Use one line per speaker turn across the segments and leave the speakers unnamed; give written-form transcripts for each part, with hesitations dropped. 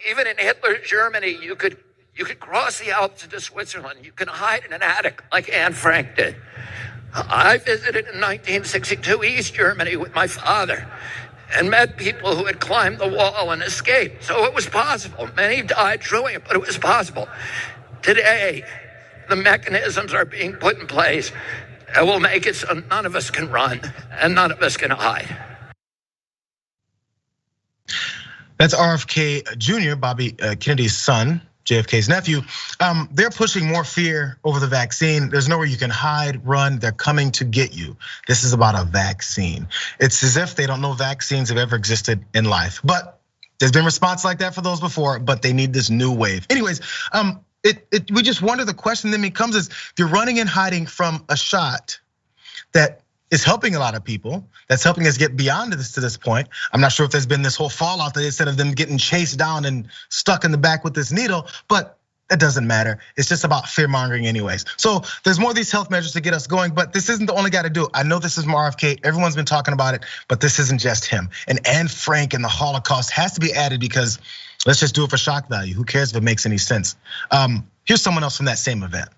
Even in Hitler's Germany, you could cross the Alps into Switzerland. You can hide in an attic like Anne Frank did. I visited in 1962 East Germany with my father and met people who had climbed the wall and escaped. So it was possible. Many died doing it, but it was possible. Today, the mechanisms are being put in place that will make it so none of us can run and none of us can hide.
That's RfK Jr., Bobby Kennedy's son, JFK's nephew. They're pushing more fear over the vaccine. There's nowhere you can hide, run. They're coming to get you. This is about a vaccine. It's as if they don't know vaccines have ever existed in life. But there's been response like that for those before, but they need this new wave. Anyways, we just wonder, the question then becomes is, if you're running and hiding from a shot that is helping a lot of people, that's helping us get beyond this to this point. I'm not sure if there's been this whole fallout that instead of them getting chased down and stuck in the back with this needle, but it doesn't matter. It's just about fear mongering anyways. So there's more of these health measures to get us going, but this isn't the only guy to do it. I know this is more RFK, everyone's been talking about it, but this isn't just him. And Anne Frank and the Holocaust has to be added because let's just do it for shock value. Who cares if it makes any sense? Here's someone else from that same event.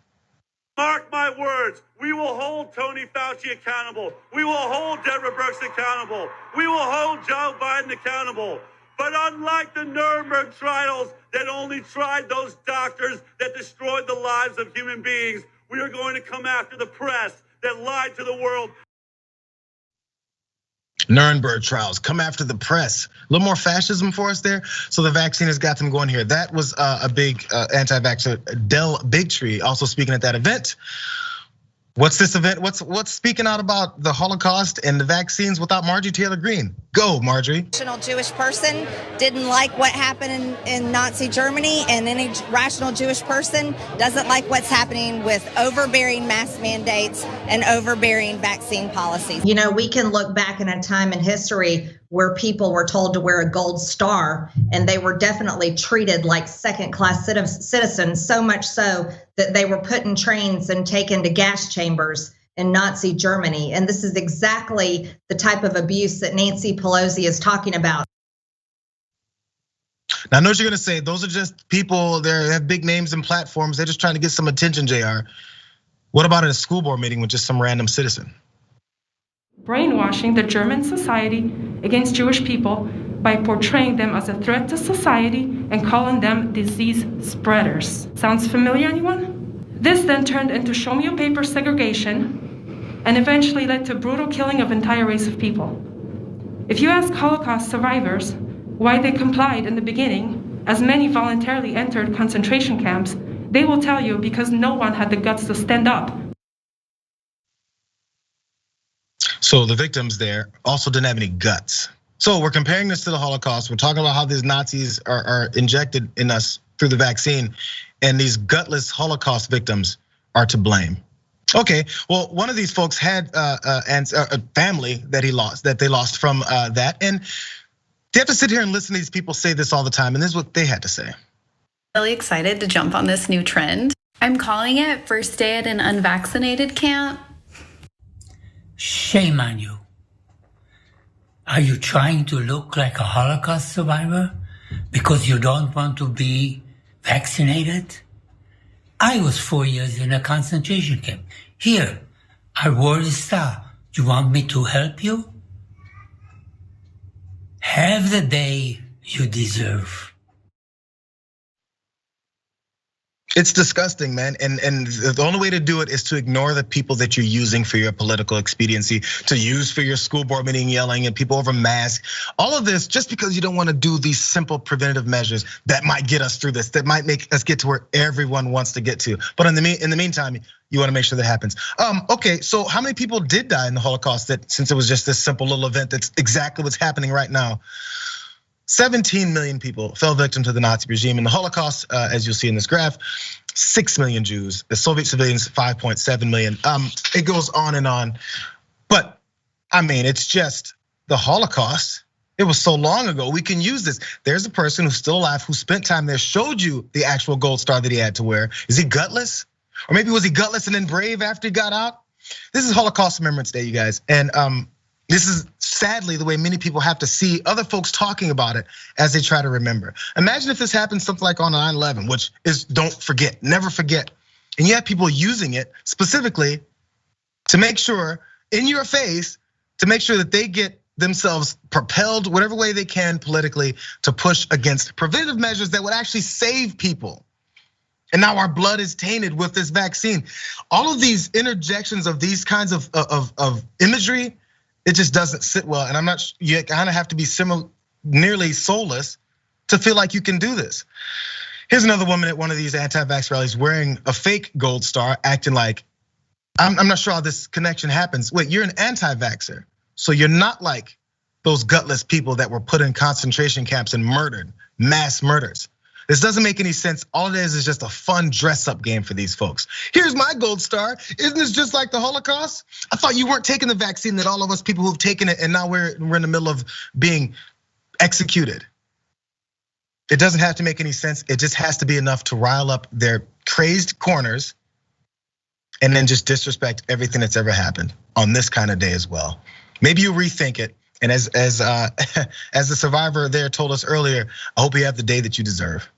Mark my words, we will hold Tony Fauci accountable. We will hold Deborah Birx accountable. We will hold Joe Biden accountable. But unlike the Nuremberg trials that only tried those doctors that destroyed the lives of human beings, we are going to come after the press that lied to the world.
Nuremberg trials, come after the press. A little more fascism for us there. So the vaccine has got them going here. That was a big anti-vaxxer, Del Bigtree, also speaking at that event. What's this event? What's speaking out about the Holocaust and the vaccines without Marjorie Taylor Greene? Go, Marjorie.
Rational Jewish person didn't like what happened in Nazi Germany, and any rational Jewish person doesn't like what's happening with overbearing mask mandates and overbearing vaccine policies.
You know, we can look back in a time in history where people were told to wear a gold star, and they were definitely treated like second-class citizens, so much so that they were put in trains and taken to gas chambers in Nazi Germany. And this is exactly the type of abuse that Nancy Pelosi is talking about.
Now I know what you're gonna say, those are just people, they have big names and platforms, they're just trying to get some attention, JR. What about at a school board meeting with just some random citizen?
Brainwashing the German society against Jewish people by portraying them as a threat to society and calling them disease spreaders. Sounds familiar, anyone? This then turned into show me your paper segregation and eventually led to brutal killing of entire race of people. If you ask Holocaust survivors why they complied in the beginning, as many voluntarily entered concentration camps, they will tell you because no one had the guts to stand up.
So the victims there also didn't have any guts. So we're comparing this to the Holocaust. We're talking about how these Nazis are injected in us through the vaccine, and these gutless Holocaust victims are to blame. Okay, well, one of these folks had a family that they lost from that, and they have to sit here and listen to these people say this all the time, and this is what they had to say.
Really excited to jump on this new trend. I'm calling it first day at an unvaccinated camp.
Shame on you. Are you trying to look like a Holocaust survivor because you don't want to be vaccinated? I was 4 years in a concentration camp. Here, I wore the star. Do you want me to help you? Have the day you deserve.
It's disgusting, man. And the only way to do it is to ignore the people that you're using for your political expediency, to use for your school board meeting, yelling at people over masks. All of this just because you don't want to do these simple preventative measures that might get us through this, that might make us get to where everyone wants to get to. But in the meantime, you want to make sure that happens. Okay, so how many people did die in the Holocaust since it was just this simple little event that's exactly what's happening right now? 17 million people fell victim to the Nazi regime. In the Holocaust, as you'll see in this graph, 6 million Jews, the Soviet civilians, 5.7 million. It goes on and on. But I mean, it's just the Holocaust. It was so long ago, we can use this. There's a person who's still alive, who spent time there, showed you the actual gold star that he had to wear. Is he gutless? Or maybe was he gutless and then brave after he got out? This is Holocaust Remembrance Day, you guys. And this is sadly the way many people have to see other folks talking about it as they try to remember. Imagine if this happened something like on 9/11, which is don't forget, never forget. And you have people using it specifically to make sure, in your face, to make sure that they get themselves propelled whatever way they can politically to push against preventive measures that would actually save people. And now our blood is tainted with this vaccine. All of these interjections of these kinds of imagery, it just doesn't sit well. And I'm not, you kind of have to be nearly soulless to feel like you can do this. Here's another woman at one of these anti-vax rallies wearing a fake gold star, acting like, I'm not sure how this connection happens. Wait, you're an anti-vaxxer. So you're not like those gutless people that were put in concentration camps and murdered, mass murders. This doesn't make any sense. All it is just a fun dress up game for these folks. Here's my gold star. Isn't this just like the Holocaust? I thought you weren't taking the vaccine, that all of us people who've taken it and now we're in the middle of being executed. It doesn't have to make any sense. It just has to be enough to rile up their crazed corners and then just disrespect everything that's ever happened on this kind of day as well. Maybe you rethink it. And as the survivor there told us earlier, I hope you have the day that you deserve.